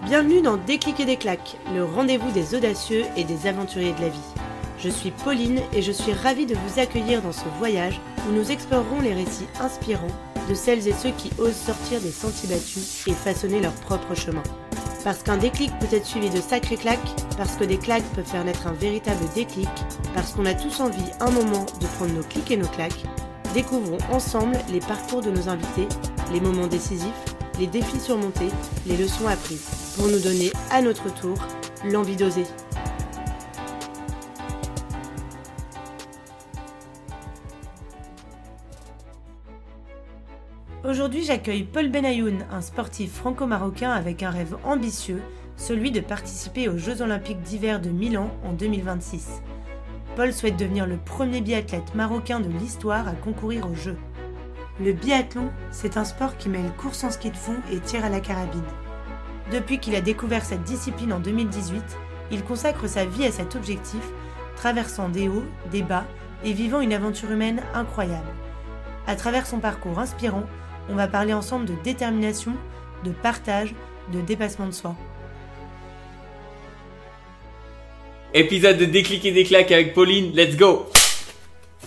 Bienvenue dans Déclic et des claques, le rendez-vous des audacieux et des aventuriers de la vie. Je suis Pauline et je suis ravie de vous accueillir dans ce voyage où nous explorerons les récits inspirants de celles et ceux qui osent sortir des sentiers battus et façonner leur propre chemin. Parce qu'un déclic peut être suivi de sacrées claques, parce que des claques peuvent faire naître un véritable déclic, parce qu'on a tous envie un moment de prendre nos clics et nos claques, découvrons ensemble les parcours de nos invités, les moments décisifs, les défis surmontés, les leçons apprises, pour nous donner à notre tour l'envie d'oser. Aujourd'hui, j'accueille Paul Benayoun, un sportif franco-marocain avec un rêve ambitieux, celui de participer aux Jeux Olympiques d'hiver de Milan en 2026. Paul souhaite devenir le premier biathlète marocain de l'histoire à concourir aux Jeux. Le biathlon, c'est un sport qui mêle course en ski de fond et tir à la carabine. Depuis qu'il a découvert cette discipline en 2018, il consacre sa vie à cet objectif, traversant des hauts, des bas et vivant une aventure humaine incroyable. À travers son parcours inspirant, on va parler ensemble de détermination, de partage, de dépassement de soi. Épisode de Déclic et des claques avec Pauline, let's go!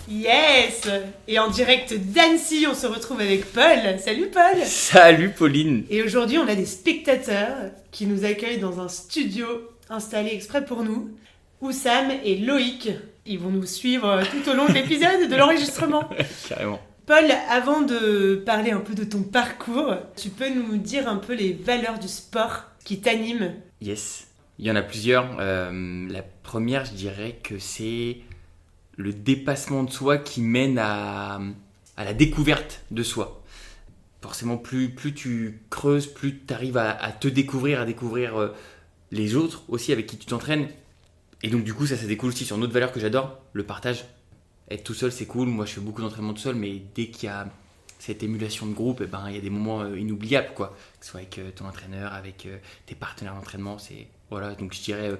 Yes! Et en direct d'Annecy, on se retrouve avec Paul. Salut Paul! Salut Pauline! Et aujourd'hui, on a des spectateurs qui nous accueillent dans un studio installé exprès pour nous. Oussam et Loïc, ils vont nous suivre tout au long de l'épisode, de l'enregistrement. Carrément. Paul, avant de parler un peu de ton parcours, tu peux nous dire un peu les valeurs du sport qui t'animent? Yes, il y en a plusieurs. La première, je dirais que c'est le dépassement de soi qui mène à la découverte de soi. Forcément, plus tu creuses, plus tu arrives à te découvrir, à découvrir les autres aussi avec qui tu t'entraînes. Et donc du coup, ça découle aussi sur une autre valeur que j'adore, le partage. Être tout seul, c'est cool. Moi, je fais beaucoup d'entraînement tout seul, mais dès qu'il y a cette émulation de groupe, il y a des moments inoubliables, quoi. Que ce soit avec ton entraîneur, avec tes partenaires d'entraînement. Voilà, donc je dirais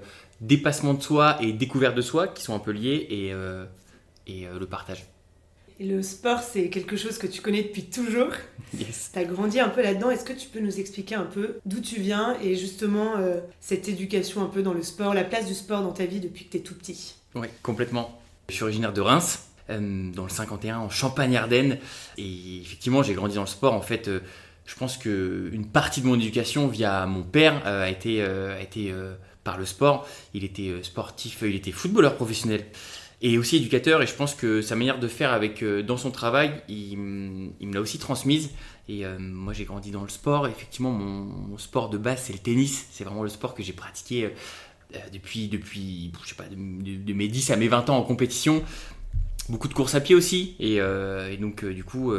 dépassement de soi et découverte de soi qui sont un peu liés et le partage. Et le sport, c'est quelque chose que tu connais depuis toujours. Yes. Tu as grandi un peu là-dedans. Est-ce que tu peux nous expliquer un peu d'où tu viens et justement cette éducation un peu dans le sport, la place du sport dans ta vie depuis que tu es tout petit? Oui, complètement. Je suis originaire de Reims, dans le 51, en Champagne-Ardenne. Et effectivement, j'ai grandi dans le sport. En fait, je pense qu'une partie de mon éducation via mon père a été par le sport. Il était sportif, il était footballeur professionnel et aussi éducateur. Et je pense que sa manière de faire dans son travail, il me l'a aussi transmise. Et moi, j'ai grandi dans le sport. Et effectivement, mon sport de base, c'est le tennis. C'est vraiment le sport que j'ai pratiqué depuis je sais pas, de mes 10 à mes 20 ans en compétition. Beaucoup de courses à pied aussi. Et donc, du coup,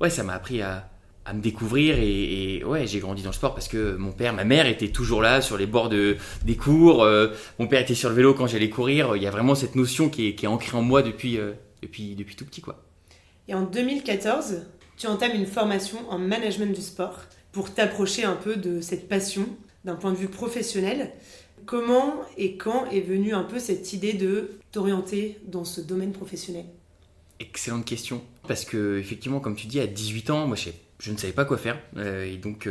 ça m'a appris à me découvrir. Et j'ai grandi dans le sport parce que ma mère était toujours là sur les bords des cours. Mon père était sur le vélo quand j'allais courir. Il y a vraiment cette notion qui est ancrée en moi depuis tout petit, quoi. Et en 2014, tu entames une formation en management du sport pour t'approcher un peu de cette passion d'un point de vue professionnel. Comment et quand est venue un peu cette idée de t'orienter dans ce domaine professionnel? Excellente question. Parce que, effectivement, comme tu dis, à 18 ans, moi, je ne savais pas quoi faire. Et donc,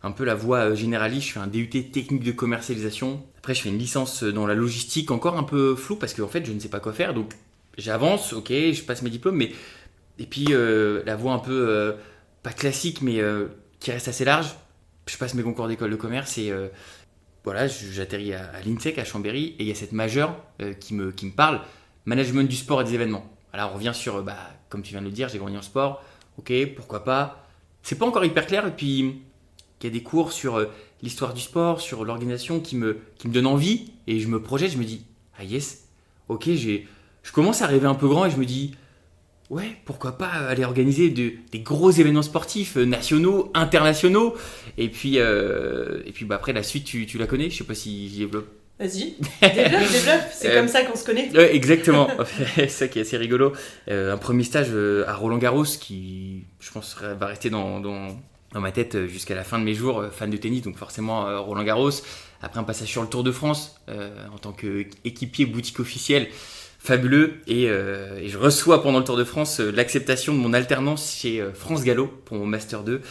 un peu la voie généraliste, je fais un DUT technique de commercialisation. Après, je fais une licence dans la logistique, encore un peu floue, parce qu'en fait, je ne sais pas quoi faire. Donc, j'avance, ok, je passe mes diplômes. Et puis, la voie un peu, pas classique, mais qui reste assez large. Je passe mes concours d'école de commerce et... j'atterris à l'INSEC à Chambéry et il y a cette majeure qui me parle, management du sport et des événements. Alors on revient sur, comme tu viens de le dire, j'ai grandi en sport, ok, pourquoi pas. C'est pas encore hyper clair et puis il y a des cours sur l'histoire du sport, sur l'organisation qui me donnent envie et je me projette, je me dis, ah yes, ok, je commence à rêver un peu grand et je me dis, ouais, pourquoi pas aller organiser des gros événements sportifs nationaux, internationaux. Et puis après, la suite, tu la connais. Je sais pas si j'y développe. Vas-y, développe. C'est comme ça qu'on se connaît. Exactement. C'est ça qui est assez rigolo. Un premier stage à Roland-Garros qui, je pense, va rester dans ma tête jusqu'à la fin de mes jours. Fan de tennis, donc forcément Roland-Garros. Après un passage sur le Tour de France en tant qu'équipier boutique officielle. Fabuleux et je reçois pendant le Tour de France l'acceptation de mon alternance chez France Gallo pour mon Master 2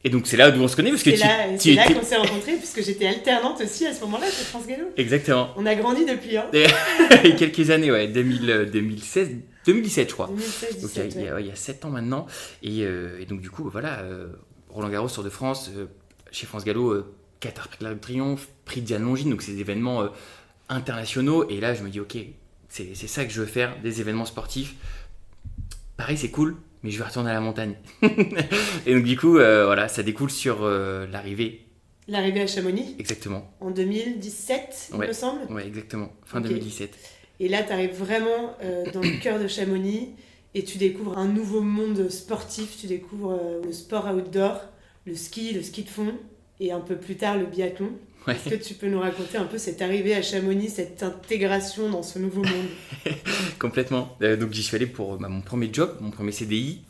Et donc c'est là où on se connaît parce que c'est là qu'on s'est rencontrés puisque j'étais alternante aussi à ce moment-là chez France Gallo. Exactement. On a grandi depuis, hein. Il y a quelques années, ouais, 2016, 2017 je crois. 2016, 17, donc il y a 7 ans maintenant. Et donc du coup, voilà, Roland Garros, Tour de France, chez France Gallo, Qatar Prix de l'Arc de Triomphe, Prix de Diane Longines, donc c'est des événements internationaux. Et là, je me dis, ok, c'est ça que je veux faire, des événements sportifs. Paris, c'est cool, mais je vais retourner à la montagne. Et donc du coup, voilà, ça découle sur l'arrivée. L'arrivée à Chamonix. Exactement. En 2017, il me semble. Ouais, exactement. Fin 2017. Et là, tu arrives vraiment dans le cœur de Chamonix et tu découvres un nouveau monde sportif. Tu découvres le sport outdoor, le ski de fond et un peu plus tard le biathlon. Ouais. Est-ce que tu peux nous raconter un peu cette arrivée à Chamonix, cette intégration dans ce nouveau monde? Complètement. Donc j'y suis allé pour mon premier job, mon premier CDI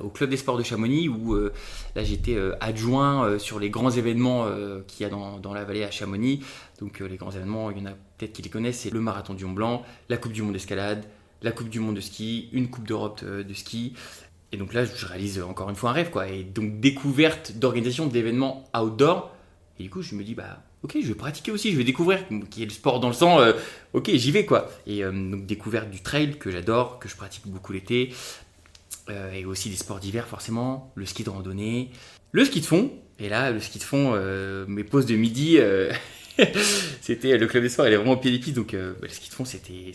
au Club des Sports de Chamonix où là j'étais adjoint sur les grands événements qu'il y a dans la vallée à Chamonix. Donc les grands événements, il y en a peut-être qui les connaissent, c'est le Marathon du Mont Blanc, la Coupe du Monde d'escalade, la Coupe du Monde de ski, une Coupe d'Europe de ski. Et donc là je réalise encore une fois un rêve quoi. Et donc découverte d'organisation d'événements outdoor. Et du coup je me dis ok, je vais pratiquer aussi, je vais découvrir qu'il y a le sport dans le sang, ok, j'y vais quoi. Et donc découverte du trail que j'adore, que je pratique beaucoup l'été, et aussi des sports d'hiver forcément, le ski de randonnée, le ski de fond. Et là, le ski de fond, mes pauses de midi, c'était le club des sports, il est vraiment au pied des pistes, donc le ski de fond c'était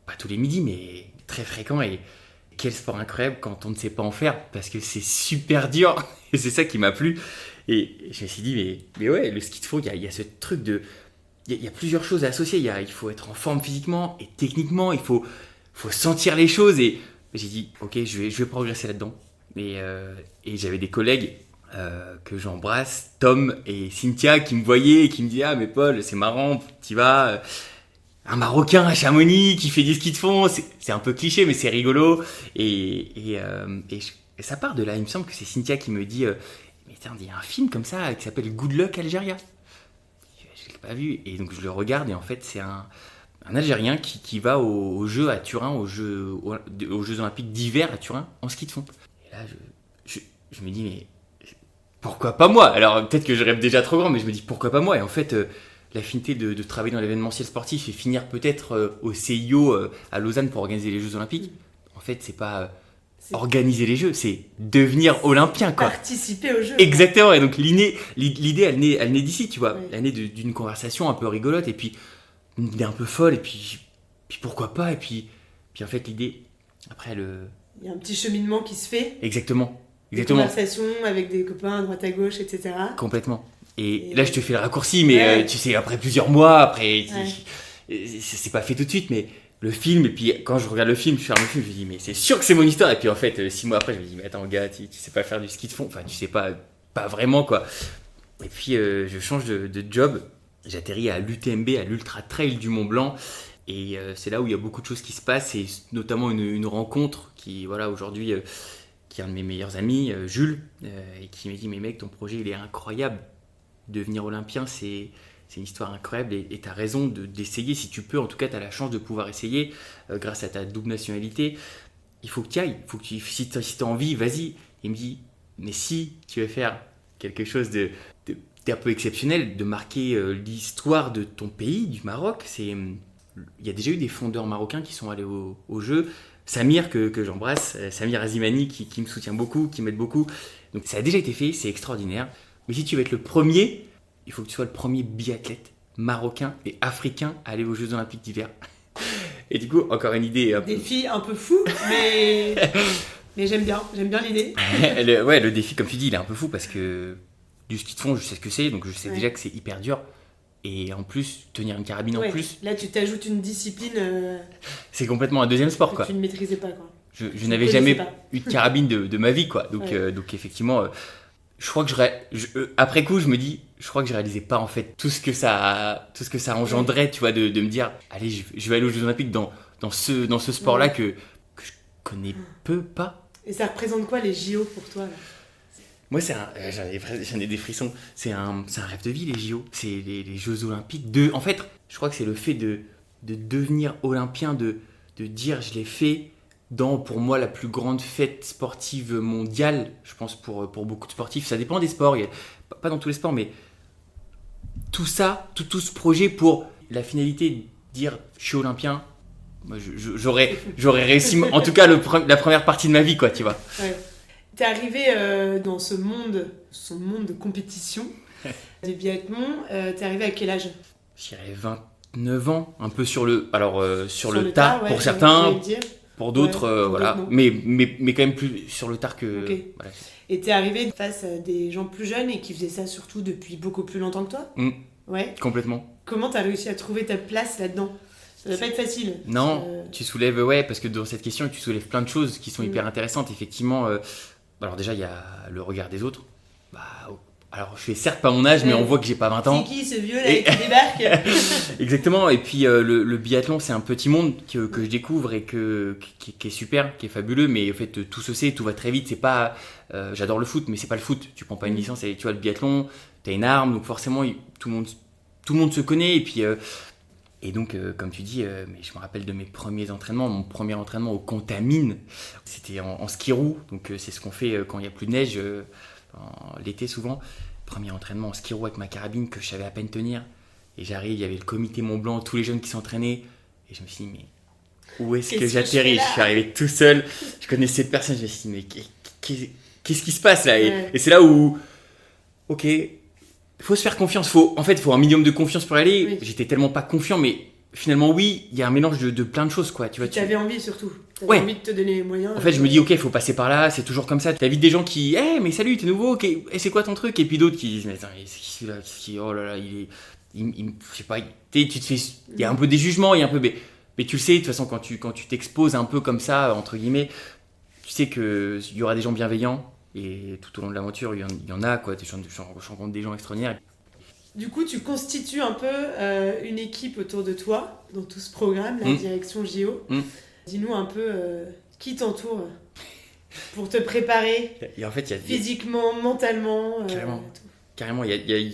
pas tous les midis, mais très fréquent. Et quel sport incroyable quand on ne sait pas en faire, parce que c'est super dur, et c'est ça qui m'a plu. Et je me suis dit, mais ouais, le ski de fond, il y a ce truc de... Il y a plusieurs choses à associer. Il faut être en forme physiquement et techniquement. Il faut sentir les choses. Et j'ai dit, ok, je vais progresser là-dedans. Et j'avais des collègues que j'embrasse, Tom et Cynthia, qui me voyaient et qui me disaient, ah mais Paul, c'est marrant, tu vas... un Marocain à Chamonix qui fait du ski de fond. C'est un peu cliché, mais c'est rigolo. Et ça part de là. Il me semble que c'est Cynthia qui me dit... mais il y a un film comme ça qui s'appelle Good Luck Algeria. Je ne l'ai pas vu. Et donc je le regarde et en fait c'est un Algérien qui va aux Jeux à Turin, aux Jeux Olympiques d'hiver à Turin en ski de fond. Et là je me dis mais pourquoi pas moi? Alors peut-être que je rêve déjà trop grand, mais je me dis pourquoi pas moi? Et en fait l'affinité de travailler dans l'événementiel sportif et finir peut-être au CIO à Lausanne pour organiser les Jeux Olympiques, en fait c'est pas... organiser les Jeux, c'est devenir olympien quoi. Participer aux Jeux. Exactement, et donc l'idée elle naît d'ici, tu vois. Oui. Elle naît d'une conversation un peu rigolote, et puis une idée un peu folle, et puis pourquoi pas, et puis en fait l'idée, après il y a un petit cheminement qui se fait. Exactement. Des conversations avec des copains à droite à gauche, etc. Complètement. Et là je te fais le raccourci, mais tu sais, après plusieurs mois, après, c'est pas fait tout de suite, mais... le film, et puis quand je regarde le film, je ferme le film, je me dis mais c'est sûr que c'est mon histoire. Et puis en fait 6 mois après je me dis mais attends gars, tu sais pas faire du ski de fond, enfin tu sais pas vraiment quoi. Et puis je change de job, j'atterris à l'UTMB, à l'Ultra Trail du Mont Blanc, et c'est là où il y a beaucoup de choses qui se passent, et notamment une rencontre qui voilà aujourd'hui qui est un de mes meilleurs amis, Jules, et qui me dit mais mec, ton projet il est incroyable, devenir olympien c'est une histoire incroyable, et tu as raison d'essayer si tu peux. En tout cas, tu as la chance de pouvoir essayer grâce à ta double nationalité. Il faut que tu y ailles. Si tu as envie, vas-y. Il me dit, mais si tu veux faire quelque chose d'un peu exceptionnel, de marquer l'histoire de ton pays, du Maroc, il y a déjà eu des fondeurs marocains qui sont allés au jeu. Samir, que j'embrasse, Samir Azimani, qui me soutient beaucoup, qui m'aide beaucoup. Donc ça a déjà été fait, c'est extraordinaire. Mais si tu veux être le premier... il faut que tu sois le premier biathlète marocain et africain à aller aux Jeux Olympiques d'hiver. Et du coup, encore une idée... Défi un peu fou, mais j'aime bien l'idée. Le défi, comme tu dis, il est un peu fou parce que du ski de fond, je sais ce que c'est, donc je sais déjà que c'est hyper dur. Et en plus, tenir une carabine en plus... Là, tu t'ajoutes une discipline... c'est complètement un deuxième sport, quoi. Tu ne maîtrisais pas, quoi. Je n'avais jamais eu de carabine de ma vie, quoi. Donc, donc effectivement... je crois que après coup, je me dis, je crois que je réalisais pas en fait tout ce que ça engendrait, tu vois, de me dire, allez, je vais aller aux Jeux Olympiques dans ce sport-là que je connais pas. Et ça représente quoi les JO pour toi là? Moi, j'en ai des frissons. C'est un rêve de vie, les JO. C'est les Jeux Olympiques. En fait, je crois que c'est le fait de devenir olympien, de dire je l'ai fait, dans, pour moi, la plus grande fête sportive mondiale, je pense pour beaucoup de sportifs. Ça dépend des sports, pas dans tous les sports, mais tout ça, tout ce projet pour la finalité de dire je suis olympien, moi, j'aurais réussi, en tout cas la première partie de ma vie, quoi, tu vois. Ouais. T'es arrivé dans ce monde de compétition du biathlon, t'es arrivé à quel âge? Je dirais 29 ans, un peu sur le ouais, tard pour certains, dire. pour d'autres, pour voilà, d'autres, mais quand même plus sur le tard que... Okay. Voilà. Et t'es arrivé face à des gens plus jeunes et qui faisaient ça surtout depuis beaucoup plus longtemps que toi? Ouais. Complètement. Comment t'as réussi à trouver ta place là-dedans? Ça va pas être facile. Non, tu soulèves, parce que dans cette question, tu soulèves plein de choses qui sont hyper intéressantes. Effectivement, alors déjà, il y a le regard des autres. Alors, je fais certes pas mon âge, mais on voit que j'ai pas 20 ans. C'est qui ce vieux là qui débarque? Exactement, et puis le biathlon, c'est un petit monde que je découvre et qui est super, qui est fabuleux, mais en fait, tout se sait, tout va très vite. C'est pas, j'adore le foot, mais c'est pas le foot. Tu prends pas une licence et tu vois, le biathlon, t'as une arme, donc forcément, tout le monde se connaît, et puis... Et donc, comme tu dis, mais je me rappelle de mes premiers entraînements. Mon premier entraînement au Contamine, c'était en ski roue. Donc, c'est ce qu'on fait quand il n'y a plus de neige, l'été souvent. Premier entraînement en ski roue avec ma carabine que je savais à peine tenir. Et j'arrive, il y avait le comité Mont Blanc, tous les jeunes qui s'entraînaient. Et je me suis dit, mais où est-ce que j'atterris? Je suis arrivé tout seul. Je connaissais cette personne. Je me suis dit, mais qu'est-ce qui se passe là? Et c'est là où, ok... Il faut se faire confiance, il faut un minimum de confiance pour y aller. Oui. J'étais tellement pas confiant, mais finalement oui, il y a un mélange de plein de choses, quoi. Tu avais envie surtout, envie de te donner les moyens. En fait, je me dis ok, il faut passer par là, c'est toujours comme ça. T'as vite des gens qui, mais salut, t'es nouveau, okay. C'est quoi ton truc? Et puis d'autres qui disent, mais attends, oh là là, il je sais pas, tu te fais, il y a un peu des jugements, il y a un peu, mais tu le sais, de toute façon, quand tu t'exposes un peu comme ça, entre guillemets, tu sais qu'il y aura des gens bienveillants. Et tout au long de l'aventure, il y en a, quoi. Je rencontre des gens extraordinaires. Du coup, tu constitues un peu une équipe autour de toi dans tout ce programme, la direction JO. Dis-nous un peu qui t'entoure pour te préparer en fait, physiquement, mentalement. Carrément.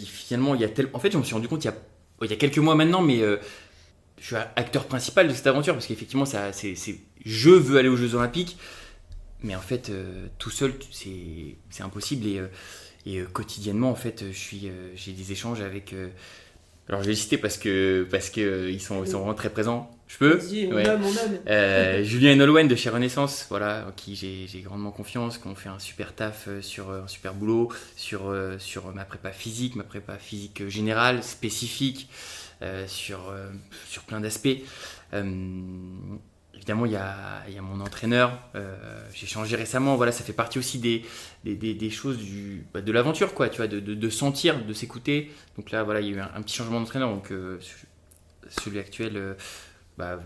Finalement, en fait, je me suis rendu compte il y a quelques mois maintenant, mais je suis acteur principal de cette aventure parce qu'effectivement, je veux aller aux Jeux Olympiques. Mais en fait, tout seul, c'est impossible. Et quotidiennement, en fait, j'ai des échanges avec... alors, je vais les citer parce que ils sont vraiment très présents. Je peux? Vas-y, on nomme. Julien et Nolwenn de chez Renaissance, voilà, en qui j'ai grandement confiance, qui ont fait un super taf, un super boulot sur ma prépa physique générale, spécifique, sur plein d'aspects. Évidemment, il y a mon entraîneur. J'ai changé récemment. Voilà, ça fait partie aussi des choses de l'aventure, quoi. Tu vois, de sentir, de s'écouter. Donc là, voilà, il y a eu un petit changement d'entraîneur. Donc celui actuel,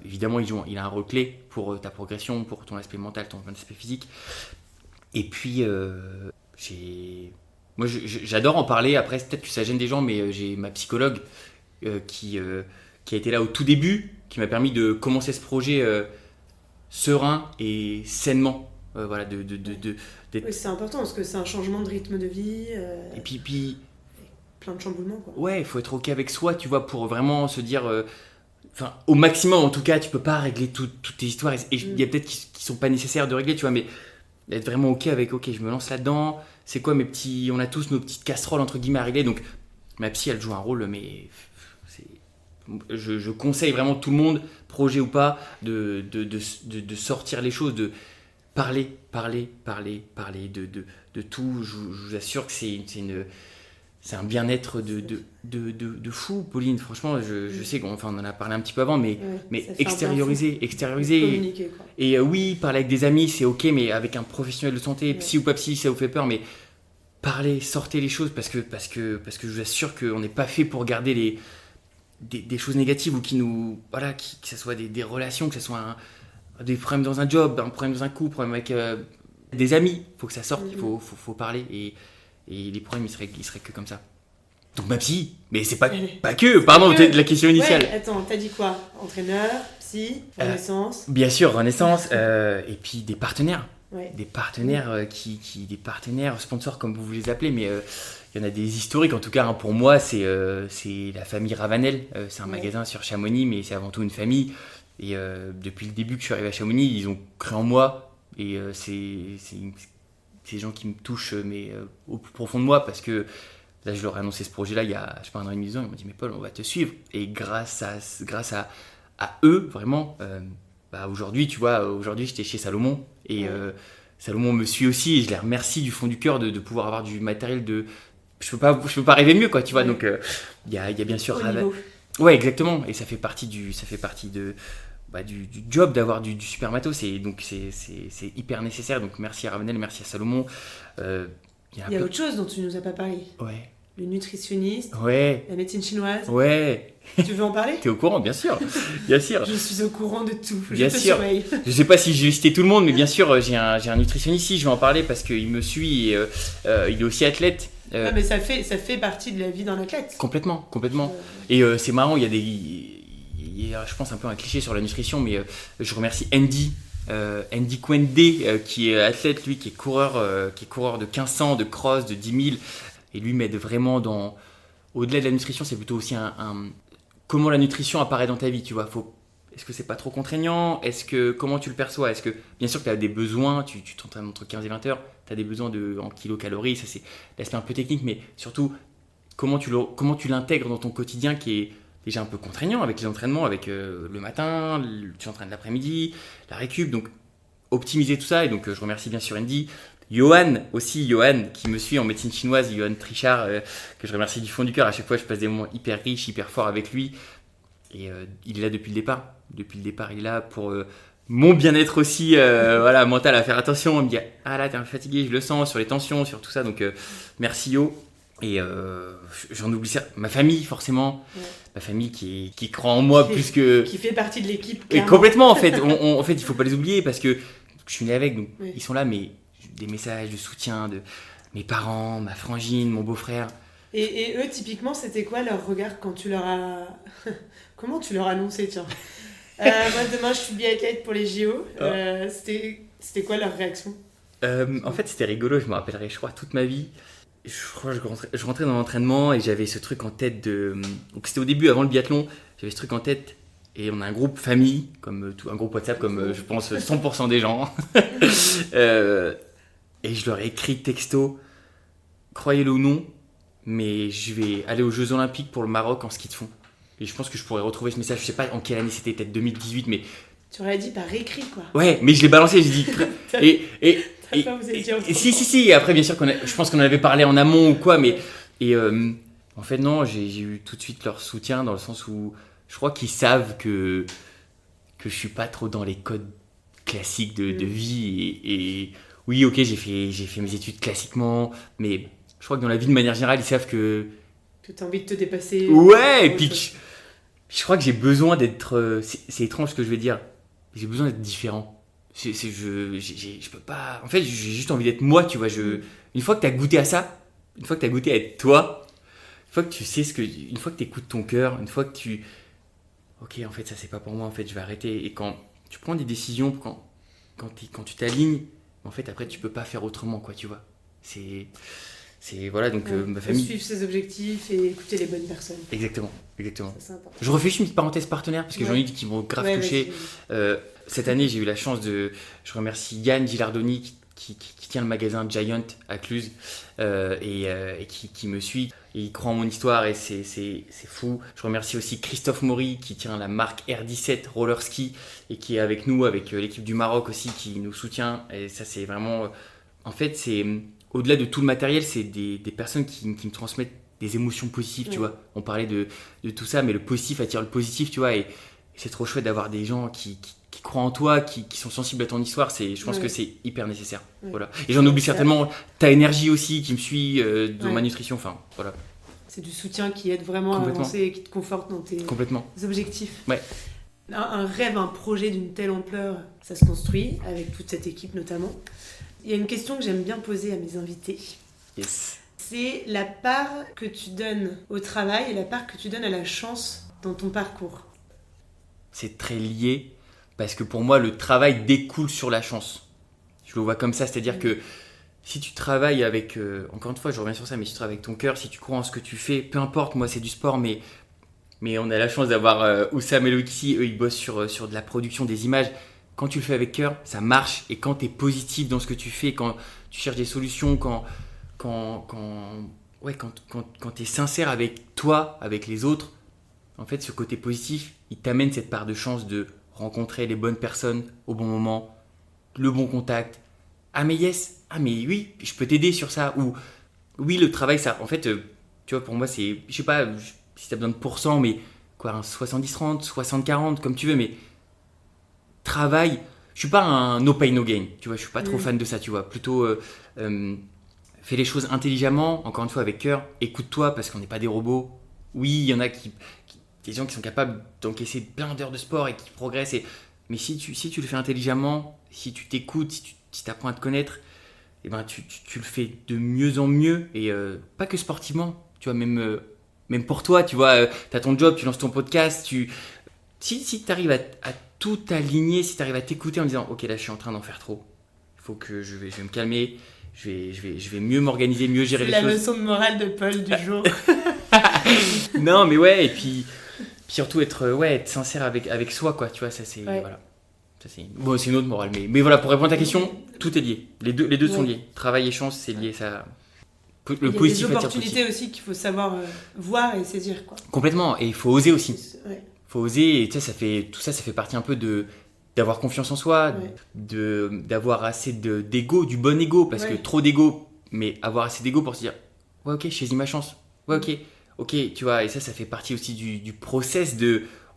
évidemment, il a un rôle clé pour ta progression, pour ton aspect mental, ton aspect physique. Et puis, moi, j'adore en parler. Après, peut-être que ça gêne des gens, mais j'ai ma psychologue qui a été là au tout début, qui m'a permis de commencer ce projet serein et sainement. Voilà, d'être... Oui, c'est important parce que c'est un changement de rythme de vie. Et puis plein de chamboulements, quoi. Ouais, il faut être ok avec soi, tu vois, pour vraiment se dire... au maximum, en tout cas, tu peux pas régler toutes tes histoires. Et il y a peut-être qui sont pas nécessaires de régler, tu vois, mais être vraiment ok avec, ok, je me lance là-dedans. C'est quoi on a tous nos petites casseroles, entre guillemets, à régler. Donc, ma psy, elle joue un rôle, mais... Je conseille vraiment tout le monde, projet ou pas, de sortir les choses, de parler de tout. Je vous assure que c'est un bien-être de fou, Pauline. Franchement, je sais qu'on en a parlé un petit peu avant, mais extérioriser. Communiquer, quoi. Et oui, parler avec des amis, c'est ok, mais avec un professionnel de santé, psy ou pas psy, ça vous fait peur, mais parlez, sortez les choses parce que je vous assure qu'on n'est pas fait pour garder des choses négatives ou que ce soit des relations, que ce soit des problèmes dans un job, un problème dans un couple, un problème avec des amis. Il faut que ça sorte, il faut parler et les problèmes ils seraient que comme ça. Donc ma psy, mais c'est pas que, pardon, la question initiale. Ouais, attends, t'as dit quoi? Entraîneur, psy, Renaissance. Bien sûr, Renaissance, et puis des partenaires. Ouais. Des partenaires des partenaires sponsors comme vous les appelez, mais il y en a des historiques en tout cas. Pour moi, c'est la famille Ravanel. C'est un magasin sur Chamonix, mais c'est avant tout une famille. Et depuis le début que je suis arrivé à Chamonix, ils ont cru en moi. Et c'est des gens qui me touchent au plus profond de moi parce que là, je leur ai annoncé ce projet-là il y a, je sais pas, 1 an et demi, 2 ans. Ils m'ont dit, mais Paul, on va te suivre. Et grâce à eux, vraiment, aujourd'hui, tu vois, j'étais chez Salomon. Et Salomon me suit aussi. Et je les remercie du fond du cœur de pouvoir avoir du matériel de... Je peux pas rêver mieux, quoi, tu vois. Donc, il y a bien sûr... Ouais, exactement. Et ça fait partie du job d'avoir du super matos. Et donc, c'est hyper nécessaire. Donc, merci à Ravenel, merci à Salomon. Il y a autre chose dont tu nous as pas parlé. Ouais. Le nutritionniste. Ouais. La médecine chinoise. Ouais. Tu veux en parler? T'es au courant, bien sûr. Bien sûr. Je suis au courant de tout. Bien sûr. Surveille. Je sais pas si je vais citer tout le monde, mais bien sûr, j'ai un nutritionniste ici. Je vais en parler parce qu'il me suit et il est aussi athlète. Mais ça fait partie de la vie d'un athlète. Complètement. Et c'est marrant, il y a je pense un peu un cliché sur la nutrition, mais je remercie Andy Kwende, qui est athlète, lui, qui est coureur de 1500, de cross, de 10 000, et lui m'aide vraiment au-delà de la nutrition, c'est plutôt aussi comment la nutrition apparaît dans ta vie, tu vois. Est-ce que c'est pas trop contraignant? Comment tu le perçois? Est-ce que, bien sûr que tu as des besoins, tu t'entraînes entre 15 et 20 heures, tu as des besoins en kilocalories, ça c'est l'aspect un peu technique, mais surtout, comment tu l'intègres dans ton quotidien qui est déjà un peu contraignant avec les entraînements, avec le matin, tu entraînes l'après-midi, la récup, donc optimiser tout ça. Et donc je remercie bien sûr Andy. Johan qui me suit en médecine chinoise, Johan Trichard, que je remercie du fond du cœur. À chaque fois, je passe des moments hyper riches, hyper forts avec lui. Et il est là depuis le départ. Depuis le départ, il est là pour mon bien-être aussi, mental, à faire attention. Il me dit, ah là, t'es un peu fatigué, je le sens, sur les tensions, sur tout ça. Donc, merci Yo. Et j'en oublie ça. Ma famille, forcément. Ouais. Ma famille qui croit en moi plus que... Qui fait partie de l'équipe. Et complètement, en fait. En fait, il ne faut pas les oublier parce que je suis né avec, donc ils sont là, mais des messages de soutien de mes parents, ma frangine, mon beau-frère. Et eux, typiquement, c'était quoi leur regard quand tu leur as... Comment tu leur as annoncé, tiens moi, demain, je suis biathlète pour les JO. C'était quoi leur réaction? En fait, c'était rigolo. Je me rappellerai, je crois, toute ma vie. Je rentrais dans l'entraînement et j'avais ce truc en tête donc c'était au début, avant le biathlon, j'avais ce truc en tête. Et on a un groupe famille, un groupe WhatsApp, comme je pense 100% des gens. Et je leur ai écrit texto, croyez-le ou non, mais je vais aller aux Jeux Olympiques pour le Maroc en ski de fond. Et je pense que je pourrais retrouver ce message, je sais pas en quelle année c'était, peut-être 2018, mais... Tu aurais dit par écrit, quoi. Ouais, mais je l'ai balancé, j'ai dit... Si, et après, bien sûr, je pense qu'on en avait parlé en amont ou quoi, mais... Et en fait, non, j'ai eu tout de suite leur soutien, dans le sens où je crois qu'ils savent que je suis pas trop dans les codes classiques de vie. Et oui, ok, j'ai fait mes études classiquement, mais je crois que dans la vie, de manière générale, ils savent que tu as envie de te dépasser. Ouais, et puis je crois que j'ai besoin d'être... C'est étrange ce que je vais dire. J'ai besoin d'être différent. Je peux pas... En fait, j'ai juste envie d'être moi, tu vois. Une fois que tu as goûté à ça, une fois que tu as goûté à être toi, une fois que tu sais une fois que tu écoutes ton cœur, une fois que tu... Ok, en fait, ça, c'est pas pour moi, en fait, je vais arrêter. Et quand tu prends des décisions, quand tu t'alignes, en fait, après, tu peux pas faire autrement, quoi, tu vois. Voilà, donc ma famille... Suivre ses objectifs et écouter les bonnes personnes. Exactement. Je refais juste une petite parenthèse partenaire, parce que j'en ai dit qui m'ont grave touché. Cette année, j'ai eu la chance je remercie Yann Gilardoni qui tient le magasin Giant à Cluse et qui me suit. Et il croit en mon histoire et c'est fou. Je remercie aussi Christophe Maury qui tient la marque R17 Roller Ski et qui est avec nous, avec l'équipe du Maroc aussi, qui nous soutient. Et ça, c'est vraiment... En fait, c'est... Au-delà de tout le matériel, c'est des personnes qui me transmettent des émotions positives, tu vois. On parlait de tout ça, mais le positif attire le positif, tu vois. Et c'est trop chouette d'avoir des gens qui croient en toi, qui sont sensibles à ton histoire. Je pense que c'est hyper nécessaire. Voilà. Et j'en oublie certainement ta énergie aussi, qui me suit dans ma nutrition. Enfin, voilà. C'est du soutien qui aide vraiment à avancer et qui te conforte dans tes objectifs. Ouais. Un rêve, un projet d'une telle ampleur, ça se construit avec toute cette équipe notamment. Il y a une question que j'aime bien poser à mes invités. Yes. C'est la part que tu donnes au travail et la part que tu donnes à la chance dans ton parcours. C'est très lié parce que pour moi, le travail découle sur la chance. Je le vois comme ça, c'est-à-dire que si tu travailles avec... encore une fois, je reviens sur ça, mais si tu travailles avec ton cœur, si tu crois en ce que tu fais, peu importe, moi c'est du sport, mais mais on a la chance d'avoir Oussam et Loïc ici. Eux, ils bossent sur de la production des images. Quand tu le fais avec cœur, ça marche. Et quand tu es positif dans ce que tu fais, quand tu cherches des solutions, quand tu es sincère avec toi, avec les autres, en fait, ce côté positif, il t'amène cette part de chance de rencontrer les bonnes personnes au bon moment, le bon contact. Ah mais yes, ah mais oui, je peux t'aider sur ça. Ou oui, le travail, ça, en fait, tu vois, pour moi, c'est, je sais pas si tu as besoin de pourcents, mais quoi, un 70-30, 60-40, comme tu veux, mais travail, je suis pas un no pay no gain, tu vois, je suis pas trop fan de ça, tu vois, plutôt fais les choses intelligemment, encore une fois avec cœur, écoute-toi parce qu'on n'est pas des robots. Oui, il y en a des gens qui sont capables d'encaisser plein d'heures de sport et qui progressent, mais si tu le fais intelligemment, si tu t'écoutes, si tu apprends à te connaître, eh ben tu le fais de mieux en mieux, et pas que sportivement, tu vois, même pour toi, tu vois, tu as ton job, tu lances ton podcast, si tu arrives à tout aligner, si tu arrives à t'écouter en disant ok, là je suis en train d'en faire trop, il faut que je vais me calmer, je vais mieux m'organiser, mieux gérer les choses. C'est la leçon de morale de Paul du jour. Non mais ouais, et puis surtout être sincère avec soi, quoi, tu vois, ça c'est voilà. Ça, c'est une autre morale, mais voilà, pour répondre à ta question, tout est lié, les deux sont liés, travail et chance, c'est lié, ça. Le positif, il y a des opportunités aussi qu'il faut savoir voir et saisir, quoi. Complètement, et il faut oser aussi. Ouais. Faut oser, et tu sais, tout ça fait partie un peu d'avoir confiance en soi, d'avoir assez d'ego, du bon ego, parce que trop d'ego, mais avoir assez d'ego pour se dire ouais, ok, je saisis ma chance, ouais, ok, tu vois, et ça fait partie aussi du process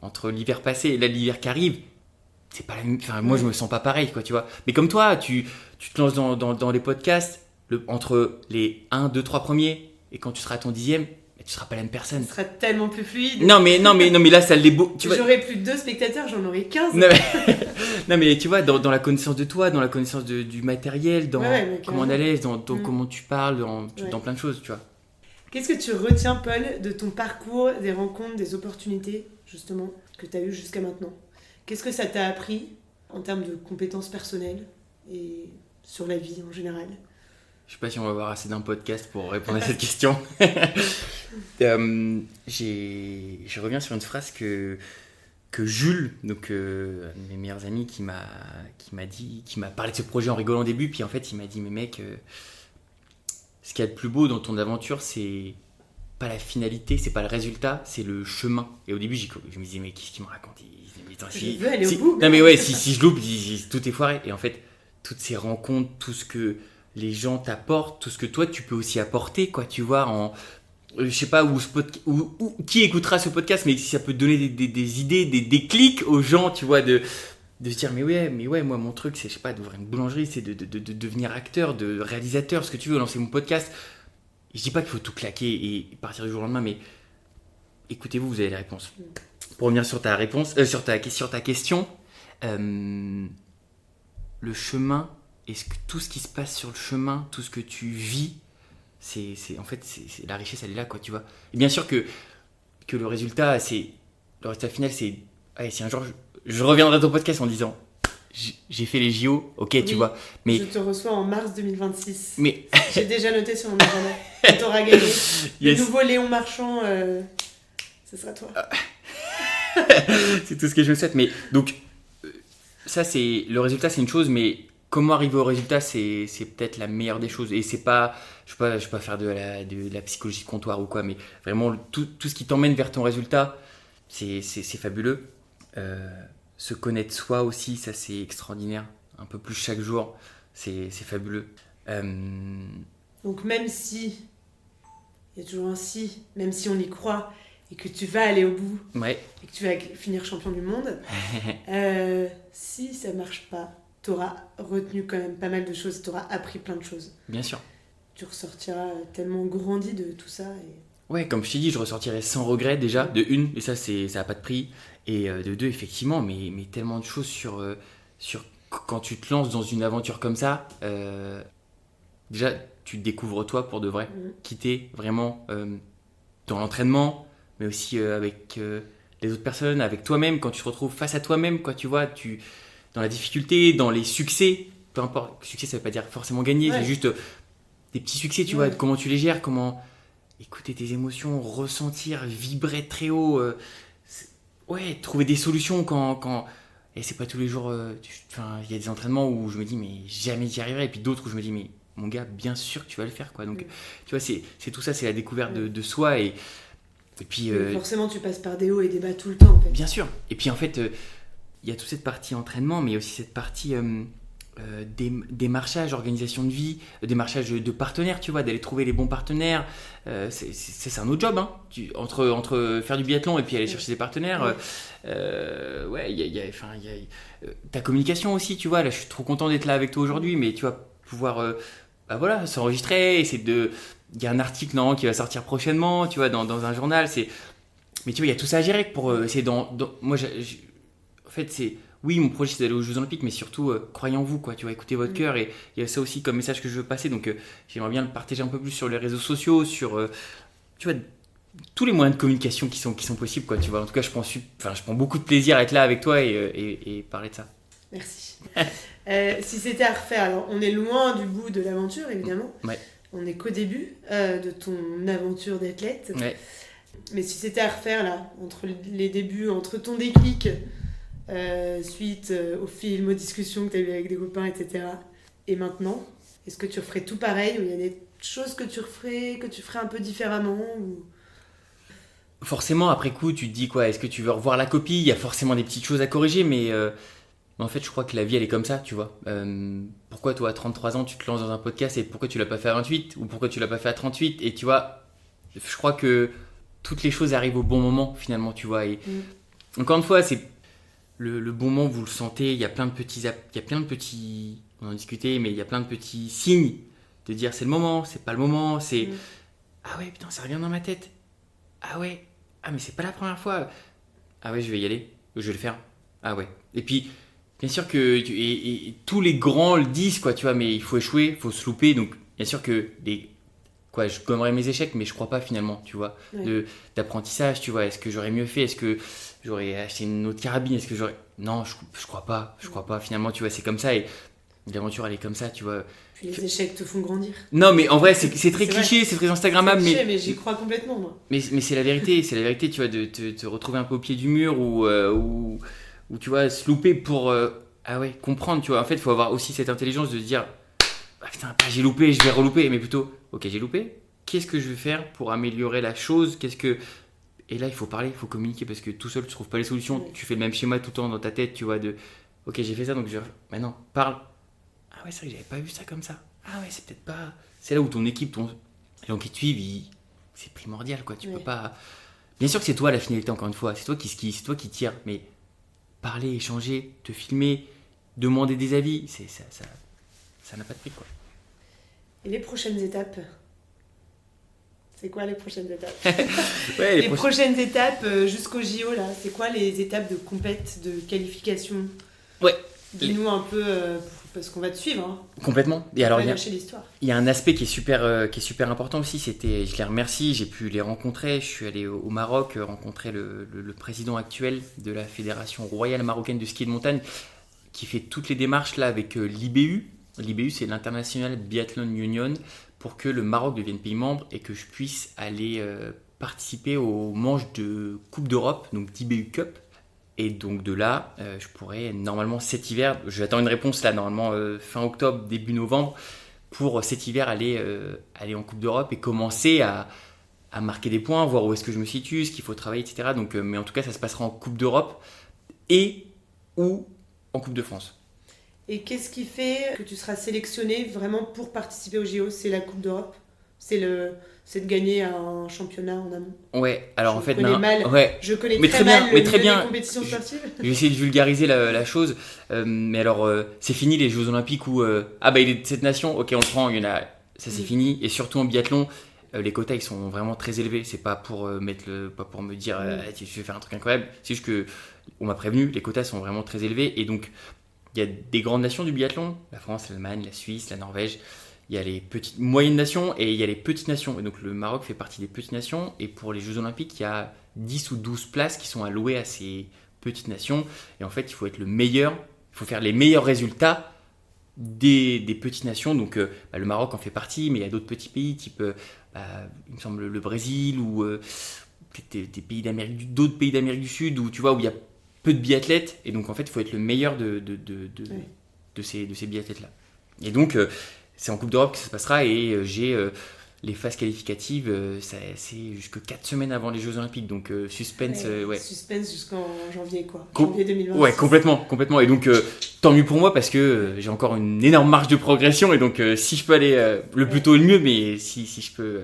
entre l'hiver passé et là l'hiver qui arrive. C'est pas la même, enfin moi je me sens pas pareil, quoi, tu vois, mais comme toi tu te lances dans les podcasts, entre les 1, 2, 3 premiers, et quand tu seras à ton 10e, tu seras pas la même personne. Ce sera tellement plus fluide. Non mais là ça l'est beau. J'aurais plus de 2 spectateurs, j'en aurais 15. Non mais tu vois, dans la connaissance de toi, dans la connaissance du matériel, dans comment on est à l'aise, dans comment tu parles, dans plein de choses, tu vois. Qu'est-ce que tu retiens, Paul, de ton parcours, des rencontres, des opportunités, justement, que tu as eues jusqu'à maintenant ? Qu'est-ce que ça t'a appris en termes de compétences personnelles et sur la vie en général ? Je sais pas si on va avoir assez d'un podcast pour répondre à cette question. Je reviens sur une phrase que Jules, donc un de mes meilleurs amis, qui m'a parlé de ce projet en rigolant au début, puis en fait il m'a dit mais mec, ce qu'il y a de plus beau dans ton aventure, c'est pas la finalité, c'est pas le résultat, c'est le chemin. Et au début je me disais mais qu'est-ce qu'il me raconte, je veux aller au bout. Non mais ouais, si je loupe, tout est foiré. Et en fait toutes ces rencontres, tout ce que les gens t'apportent, tout ce que toi tu peux aussi apporter, quoi, tu vois, je sais pas qui écoutera ce podcast, mais si ça peut donner des idées, des déclics aux gens, tu vois, de se dire mais ouais, moi mon truc c'est, je sais pas, d'ouvrir une boulangerie, c'est de devenir acteur, de réalisateur, ce que tu veux, lancer mon podcast. Je dis pas qu'il faut tout claquer et partir du jour au lendemain, mais écoutez-vous, vous avez les réponses. Pour revenir sur ta réponse, sur ta question, le chemin, est-ce que tout ce qui se passe sur le chemin, tout ce que tu vis, c'est la richesse, elle est là, quoi, tu vois. Et bien sûr que le résultat final, c'est si un jour je reviendrai à ton podcast en disant j'ai fait les JO, ok, oui, tu vois, mais je te reçois en mars 2026. Mais j'ai déjà noté sur mon agenda. Tu t'auras gagné. Le nouveau Léon Marchand, ce sera toi. C'est tout ce que je me souhaite. Mais donc ça, c'est le résultat, c'est une chose, mais comment arriver au résultat, c'est peut-être la meilleure des choses. Et c'est pas, je vais pas faire de la psychologie de comptoir ou quoi, mais vraiment tout ce qui t'emmène vers ton résultat, c'est fabuleux. Se connaître soi aussi, ça c'est extraordinaire. Un peu plus chaque jour, c'est fabuleux. Donc même si, il y a toujours un si, même si on y croit et que tu vas aller au bout, ouais, et que tu vas finir champion du monde, si ça marche pas, t'auras retenu quand même pas mal de choses, t'auras appris plein de choses. Bien sûr. Tu ressortiras tellement grandi de tout ça. Ouais, comme je t'ai dit, je ressortirai sans regret déjà, de une, et ça n'a pas de prix, et de deux, effectivement, mais tellement de choses sur quand tu te lances dans une aventure comme ça, déjà, tu te découvres toi pour de vrai, quitter vraiment dans l'entraînement, mais aussi avec les autres personnes, avec toi-même, quand tu te retrouves face à toi-même, quoi, tu vois, dans la difficulté, dans les succès, peu importe, succès ça veut pas dire forcément gagner, c'est juste des petits succès, tu vois, comment tu les gères, comment... écouter tes émotions, ressentir, vibrer très haut. Ouais, trouver des solutions quand... Et c'est pas tous les jours... il y a des entraînements où je me dis, mais jamais j'y arriverai. Et puis d'autres où je me dis, mais mon gars, bien sûr que tu vas le faire, quoi. Donc, tu vois, c'est tout ça, c'est la découverte de soi. Et puis... forcément, tu passes par des hauts et des bas tout le temps, en fait. Bien sûr. Et puis, en fait, il y a toute cette partie entraînement, mais il y a aussi cette partie... démarchage, organisation de vie, démarchage de partenaires, tu vois, d'aller trouver les bons partenaires. C'est un autre job, hein. Entre faire du biathlon et puis aller chercher des partenaires. Il y a ta communication aussi, tu vois. Là, je suis trop content d'être là avec toi aujourd'hui, mais tu vas pouvoir s'enregistrer. Il y a un article non, qui va sortir prochainement, tu vois, dans un journal. Mais tu vois, il y a tout ça à gérer pour essayer moi, en fait, c'est. Oui, mon projet c'est d'aller aux Jeux Olympiques, mais surtout, croyez en vous, quoi. Tu vois, écoutez votre cœur, et il y a ça aussi comme message que je veux passer. Donc, j'aimerais bien le partager un peu plus sur les réseaux sociaux, sur, tu vois, tous les moyens de communication qui sont possibles, quoi. Tu vois, en tout cas, je prends beaucoup de plaisir à être là avec toi et parler de ça. Merci. Si c'était à refaire, alors on est loin du bout de l'aventure, évidemment. Ouais. On n'est qu'au début de ton aventure d'athlète. Ouais. Mais si c'était à refaire, là, entre les débuts, entre ton déclic, suite aux films, aux discussions que tu as eues avec des copains, etc. Et maintenant, est-ce que tu referais tout pareil, ou il y a des choses que tu ferais un peu différemment ou... Forcément, après coup, tu te dis quoi, est-ce que tu veux revoir la copie? Il y a forcément des petites choses à corriger, mais en fait, je crois que la vie, elle est comme ça, tu vois. Pourquoi toi, à 33 ans, tu te lances dans un podcast et pourquoi tu l'as pas fait à 28 ou pourquoi tu l'as pas fait à 38? Et tu vois, je crois que toutes les choses arrivent au bon moment, finalement, tu vois. Et encore une fois, c'est le bon moment, vous le sentez. Il y a plein de petits, on en discutait, mais il y a plein de petits signes de dire c'est le moment, c'est pas le moment, c'est ah ouais, putain, ça revient dans ma tête. Ah ouais, ah mais c'est pas la première fois. Ah ouais, je vais y aller, je vais le faire. Ah ouais. Et puis, bien sûr que et tous les grands le disent, quoi, tu vois, mais il faut échouer, il faut se louper. Donc, bien sûr que je gommerai mes échecs, mais je crois pas finalement, tu vois, d'apprentissage, tu vois. Est-ce que j'aurais mieux fait? Est-ce que j'aurais acheté une autre carabine? Est-ce que j'aurais... Non, je crois pas. Je crois pas. Finalement, tu vois, c'est comme ça et l'aventure, elle est comme ça, tu vois. Puis les échecs te font grandir. Non, mais en vrai, c'est très cliché, c'est très instagrammable. C'est cliché, mais j'y crois complètement, moi. Mais c'est la vérité, tu vois, de te retrouver un peu au pied du mur ou tu vois, se louper pour comprendre, tu vois. En fait, il faut avoir aussi cette intelligence de se dire ah putain, j'ai loupé, je vais relouper, mais plutôt, ok, j'ai loupé, qu'est-ce que je vais faire pour améliorer la chose? Et là, il faut parler, il faut communiquer parce que tout seul, tu trouves pas les solutions. Tu fais le même schéma tout le temps dans ta tête, tu vois, ok, j'ai fait ça, donc maintenant, parle. Ah ouais, c'est vrai que j'avais pas vu ça comme ça. Ah ouais, c'est peut-être pas... C'est là où ton équipe, les gens qui te suivent, c'est primordial, quoi. Tu peux pas... Bien sûr que c'est toi la finalité, encore une fois. C'est toi qui skis, c'est toi qui tire. Mais parler, échanger, te filmer, demander des avis, ça n'a pas de prix, quoi. Et les prochaines étapes? C'est quoi les prochaines étapes? Les prochaines étapes jusqu'au JO, là, c'est quoi les étapes de compète, de qualification? Ouais. Dis-nous un peu, parce qu'on va te suivre. Hein. Complètement. Et alors, il y a un aspect qui est super important aussi. Je les remercie, j'ai pu les rencontrer. Je suis allé au Maroc rencontrer le président actuel de la Fédération royale marocaine de ski de montagne qui fait toutes les démarches là avec l'IBU. L'IBU, c'est l'International Biathlon Union, pour que le Maroc devienne pays membre et que je puisse aller participer aux manches de Coupe d'Europe, donc d'IBU Cup. Et donc de là, je pourrais normalement cet hiver, j'attends une réponse là, normalement fin octobre, début novembre, pour cet hiver aller en Coupe d'Europe et commencer à marquer des points, voir où est-ce que je me situe, ce qu'il faut travailler, etc. Donc, mais en tout cas, ça se passera en Coupe d'Europe et ou en Coupe de France. Et qu'est-ce qui fait que tu seras sélectionné vraiment pour participer au JO? C'est la Coupe d'Europe? C'est de gagner un championnat en amont? Ouais, alors je connais très mal les compétitions sportives. Je vais essayer de vulgariser la chose. Mais alors, c'est fini les Jeux Olympiques où... il est de cette nation, ok, on le prend, il y en a... Ça, c'est fini. Et surtout en biathlon, les quotas, ils sont vraiment très élevés. C'est pas pour pas pour me dire, je vais faire un truc incroyable. C'est juste qu'on m'a prévenu, les quotas sont vraiment très élevés. Et donc, il y a des grandes nations du biathlon. La France, l'Allemagne, la Suisse, la Norvège. Il y a les petites, moyennes nations et il y a les petites nations. Et donc le Maroc fait partie des petites nations. Et pour les Jeux Olympiques, il y a 10 ou 12 places qui sont allouées à ces petites nations. Et en fait, il faut être le meilleur. Il faut faire les meilleurs résultats des petites nations. Donc le Maroc en fait partie, mais il y a d'autres petits pays, type, il me semble, le Brésil ou des pays d'autres pays d'Amérique du Sud, où tu vois, où il y a peu de biathlètes. Et donc, en fait, il faut être le meilleur de ces biathlètes-là. Et donc, c'est en Coupe d'Europe que ça se passera. Et j'ai les phases qualificatives, c'est jusque 4 semaines avant les Jeux Olympiques. Donc, suspense. Suspense jusqu'en janvier, quoi. Janvier 2026. Ouais, complètement. Et donc, tant mieux pour moi parce que j'ai encore une énorme marge de progression. Et donc, si je peux aller le plus tôt, le mieux. Mais si je peux.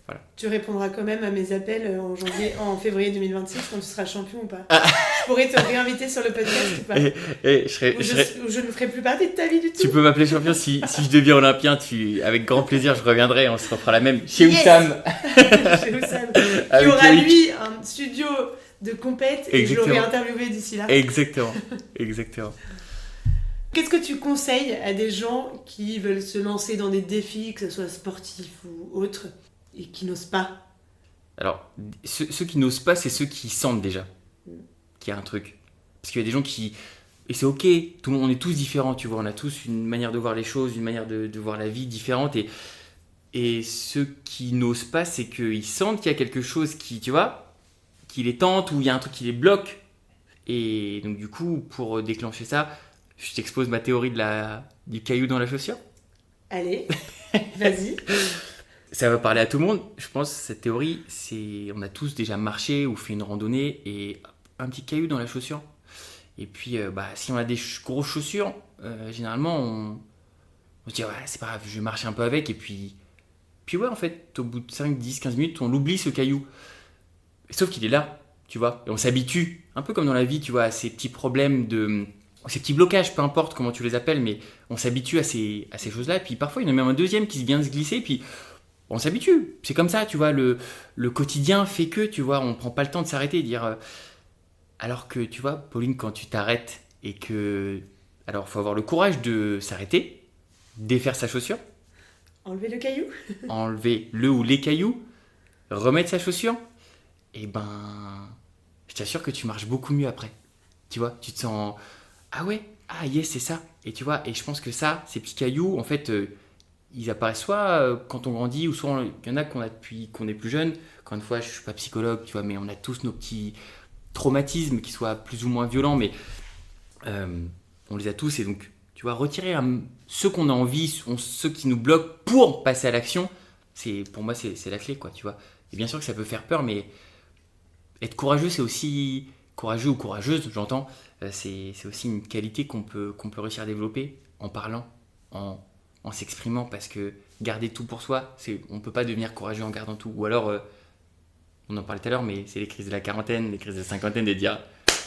Voilà. Tu répondras quand même à mes appels en février 2026 quand tu seras champion ou pas. Je pourrais te réinviter sur le podcast ou pas. Je ne ferai plus partie de ta vie du tout. Tu peux m'appeler champion si je deviens olympien. Avec grand plaisir, je reviendrai. On se refera la même chez Oussam. Chez Oussam. Qui aura lui un studio de compète et je l'aurai interviewé d'ici là. Exactement. Qu'est-ce que tu conseilles à des gens qui veulent se lancer dans des défis, que ce soit sportifs ou autres, et qui n'osent pas? Alors, ceux qui n'osent pas, c'est ceux qui sentent déjà qu'il y a un truc. Parce qu'il y a des gens qui... Et c'est ok, on est tous différents, tu vois. On a tous une manière de voir les choses, une manière de voir la vie différente. Et ceux qui n'osent pas, c'est qu'ils sentent qu'il y a quelque chose qui, tu vois, qui les tente, ou il y a un truc qui les bloque. Et donc, du coup, pour déclencher ça, je t'expose ma théorie du caillou dans la chaussure. Allez, vas-y. Ça va parler à tout le monde. Je pense que cette théorie, on a tous déjà marché ou fait une randonnée et un petit caillou dans la chaussure. Et puis, si on a des grosses chaussures, généralement, on se dit, ouais, c'est pas grave, je vais marcher un peu avec. Et puis ouais, en fait, au bout de 5, 10, 15 minutes, on l'oublie, ce caillou. Sauf qu'il est là, tu vois. Et on s'habitue, un peu comme dans la vie, tu vois, à ces petits problèmes ces petits blocages, peu importe comment tu les appelles, mais on s'habitue à ces choses-là. Et puis parfois, il y en a même un deuxième qui vient de se glisser. Et puis, on s'habitue, c'est comme ça, tu vois, le quotidien fait que, tu vois, on prend pas le temps de s'arrêter et dire... alors que, tu vois, Pauline, quand tu t'arrêtes et que... Alors, il faut avoir le courage de s'arrêter, défaire sa chaussure. Enlever le caillou. Enlever le ou les cailloux, remettre sa chaussure. Et je t'assure que tu marches beaucoup mieux après. Tu vois, tu te sens... Ah ouais, ah yes, c'est ça. Et tu vois, et je pense que ça, ces petits cailloux, en fait... ils apparaissent soit quand on grandit, ou soit il y en a qu'on a depuis qu'on est plus jeune. Encore une fois, je ne suis pas psychologue, tu vois, mais on a tous nos petits traumatismes qui soient plus ou moins violents, mais on les a tous. Et donc, tu vois, retirer ceux qu'on a envie, ceux qui nous bloquent pour passer à l'action, pour moi, c'est la clé, quoi, tu vois. Et bien sûr que ça peut faire peur, mais être courageux, c'est aussi... Courageux ou courageuse, j'entends, c'est aussi une qualité qu'on peut réussir à développer en parlant, en s'exprimant, parce que garder tout pour soi, on ne peut pas devenir courageux en gardant tout. Ou alors, on en parlait tout à l'heure, mais c'est les crises de la quarantaine, les crises de la cinquantaine, de dire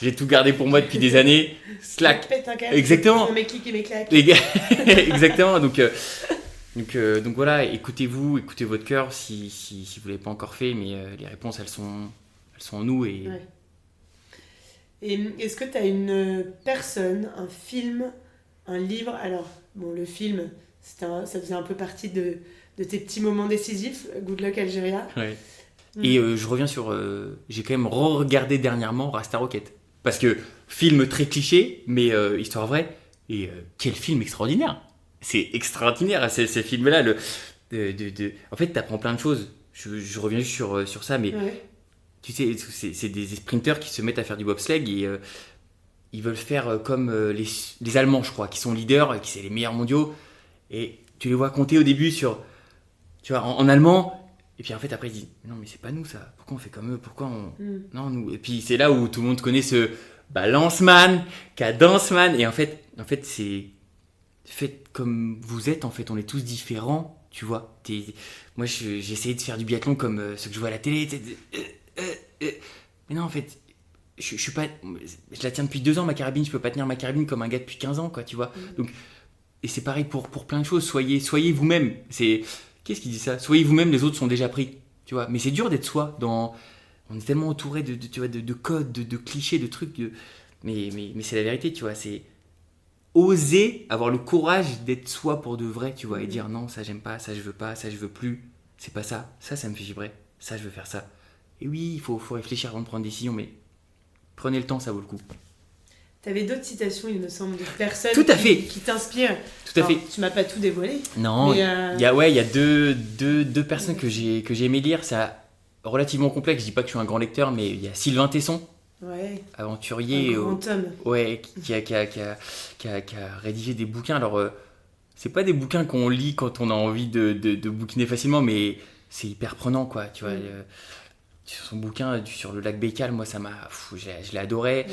j'ai tout gardé pour moi depuis des années, slack. Exactement. Mes clics et mes claques. Exactement. Donc voilà, écoutez votre cœur si vous ne l'avez pas encore fait, mais les réponses, elles sont en nous. Et... Ouais. Et est-ce que tu as une personne, un film, un livre? Alors, bon, le film... ça faisait un peu partie de tes petits moments décisifs, Good Luck Algeria. Ouais. Et je reviens sur... j'ai quand même regardé dernièrement Rasta Rocket. Parce que film très cliché, mais histoire vraie. Et quel film extraordinaire. C'est extraordinaire, ces films-là. En fait, tu apprends plein de choses. Je reviens juste sur ça, mais tu sais, c'est des sprinteurs qui se mettent à faire du bobsleigh et... ils veulent faire comme les Allemands, je crois, qui sont leaders et qui sont les meilleurs mondiaux. Et tu les vois compter au début tu vois, en allemand. Et puis en fait, après, ils disent non, mais c'est pas nous ça. Pourquoi on fait comme eux? Pourquoi on. Non, nous. Et puis c'est là où tout le monde connaît ce balanceman, cadenceman. Et en fait, c'est. Faites comme vous êtes, en fait, on est tous différents, tu vois. Moi, j'ai essayé de faire du biathlon comme ce que je vois à la télé. Mais non, en fait. Je suis pas, je la tiens depuis 2 ans ma carabine, je peux pas tenir ma carabine comme un gars depuis 15 ans, quoi, tu vois. Donc, et c'est pareil pour plein de choses. Soyez vous-même. Qu'est-ce qui dit ça? Soyez vous-même, les autres sont déjà pris, tu vois. Mais c'est dur d'être soi. On est tellement entouré tu vois, de codes, de clichés, de trucs. Mais c'est la vérité, tu vois. C'est oser avoir le courage d'être soi pour de vrai, tu vois, et dire non, ça j'aime pas, ça je veux pas, ça je veux plus. C'est pas ça. Ça me fait vibrer. Ça je veux faire ça. Et oui, il faut réfléchir avant de prendre une décision, mais prenez le temps, ça vaut le coup. T'avais d'autres citations, il me semble, de personnes Tout à fait. qui t'inspirent. Tout à fait. Tu m'as pas tout dévoilé. Non, mais, il y a deux personnes que j'ai aimé lire. C'est relativement complexe. Je dis pas que je suis un grand lecteur, mais il y a Sylvain Tesson, aventurier, un grand homme. qui a rédigé des bouquins. Alors, c'est pas des bouquins qu'on lit quand on a envie de bouquiner facilement, mais c'est hyper prenant, quoi. Tu vois, son bouquin sur le lac Baïkal, moi, je l'ai adoré.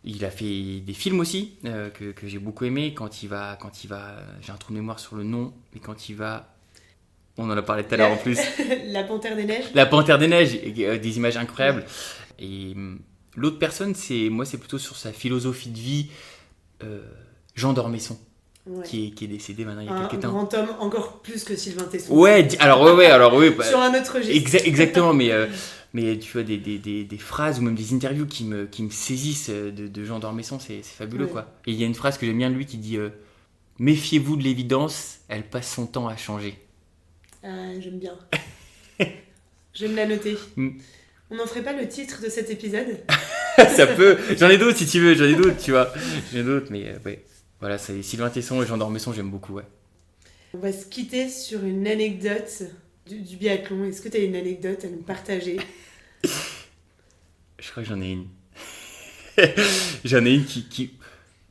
Il a fait des films aussi que j'ai beaucoup aimé. Quand il va, j'ai un trou de mémoire sur le nom, mais quand il va, on en a parlé tout à l'heure en plus. La Panthère des Neiges. La Panthère des Neiges, des images incroyables. Et l'autre personne, c'est plutôt sur sa philosophie de vie, Jean d'Ormesson, qui est décédé maintenant il y a quelques temps. Un grand homme encore plus que Sylvain Tesson. Ouais, alors oui. Sur un autre registre. Exactement, mais tu vois, des phrases ou même des interviews qui me saisissent de Jean d'Ormesson, c'est fabuleux, quoi. Et il y a une phrase que j'aime bien de lui qui dit méfiez-vous de l'évidence, elle passe son temps à changer. J'aime bien. Je vais me la noter. On n'en ferait pas le titre de cet épisode? Ça peut. J'en ai d'autres si tu veux, tu vois. J'en ai d'autres, mais ouais. Voilà, c'est Sylvain Tesson et Jean d'Ormesson, j'aime beaucoup, ouais. On va se quitter sur une anecdote du biathlon. Est-ce que tu as une anecdote à nous partager? Je crois que j'en ai une. J'en ai une qui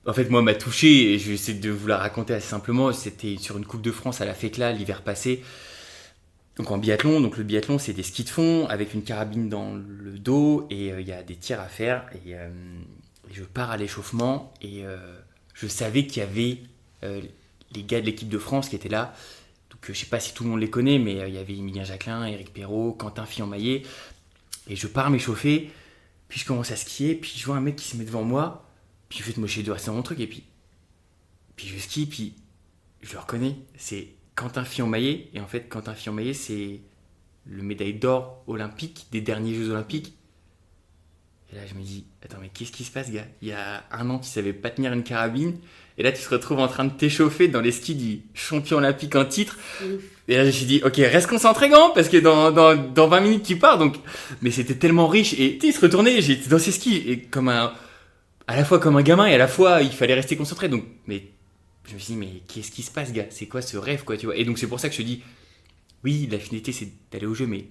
en fait, moi, m'a touché, et je vais essayer de vous la raconter assez simplement. C'était sur une Coupe de France à la Fécla l'hiver passé. Donc en biathlon, le biathlon, c'est des skis de fond avec une carabine dans le dos, et il y a des tirs à faire. Et je pars à l'échauffement, et je savais qu'il y avait les gars de l'équipe de France qui étaient là. Donc je sais pas si tout le monde les connaît, mais il y avait Emilien Jacquelin, Éric Perrault, Quentin Fillon-Maillet. Et je pars m'échauffer, puis je commence à skier, puis je vois un mec qui se met devant moi, puis je fais moi j'essaie de rester dans mon truc, et puis je skie, puis je le reconnais, c'est Quentin Fillon-Maillet. Et en fait, Quentin Fillon-Maillet, c'est le médaille d'or olympique des derniers Jeux Olympiques. Et là, je me dis, attends, mais qu'est-ce qui se passe, gars? Il y a un an, tu savais pas tenir une carabine, et là, tu te retrouves en train de t'échauffer dans les skis du champion olympique en titre. Et là, je me suis dit, ok, reste concentré, grand, parce que dans 20 minutes, tu pars. Donc, mais c'était tellement riche, et tu sais, il se retournait, j'étais dans ses skis, et à la fois comme un gamin, et à la fois, il fallait rester concentré. Donc, mais je me suis dit, mais qu'est-ce qui se passe, gars? C'est quoi ce rêve, quoi, tu vois? Et donc, c'est pour ça que je te dis, oui, la finalité, c'est d'aller au jeu, mais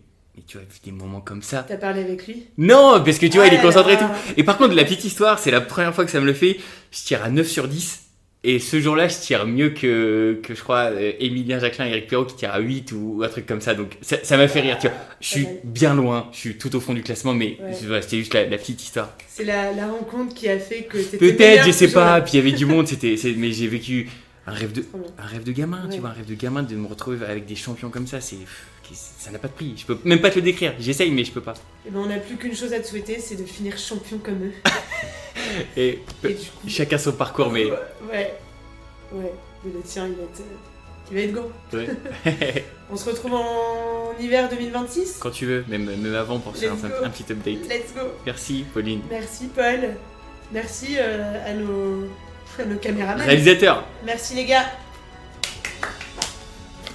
tu vois, des moments comme ça. T'as parlé avec lui? Non, parce que tu vois, il est concentré et tout. Et par contre, la petite histoire, c'est la première fois que ça me le fait. Je tire à 9 sur 10. Et ce jour-là, je tire mieux que je crois, Emilien Jacquelin et Éric Perrault qui tirent à 8 ou un truc comme ça. Donc, ça m'a fait rire, tu vois. Je suis bien loin, je suis tout au fond du classement, mais voilà, c'était juste la petite histoire. C'est la rencontre qui a fait que t'étais peut-être, je sais pas. Puis il y avait du monde, mais j'ai vécu un rêve de gamin, tu vois, un rêve de gamin, de me retrouver avec des champions comme ça, ça n'a pas de prix. Je peux même pas te le décrire. J'essaye, mais je peux pas. Et ben, on n'a plus qu'une chose à te souhaiter, c'est de finir champion comme eux. et du coup, chacun son parcours, mais ouais, mais le tien, il va être grand. Ouais. On se retrouve en hiver 2026. Quand tu veux, même avant pour faire un petit update. Let's go. Merci, Pauline. Merci, Paul. Merci à nos caméramans. Réalisateur. Merci, les gars.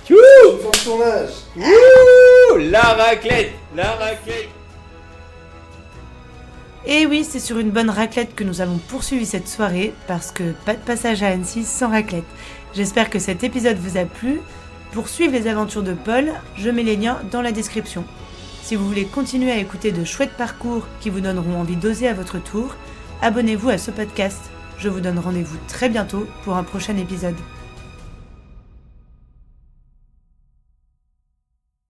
Fin de tournage. La raclette. Et oui, c'est sur une bonne raclette que nous avons poursuivi cette soirée, parce que pas de passage à Annecy sans raclette. J'espère que cet épisode vous a plu. Pour suivre les aventures de Paul, je mets les liens dans la description. Si vous voulez continuer à écouter de chouettes parcours qui vous donneront envie d'oser à votre tour, abonnez-vous à ce podcast. Je vous donne rendez-vous très bientôt pour un prochain épisode.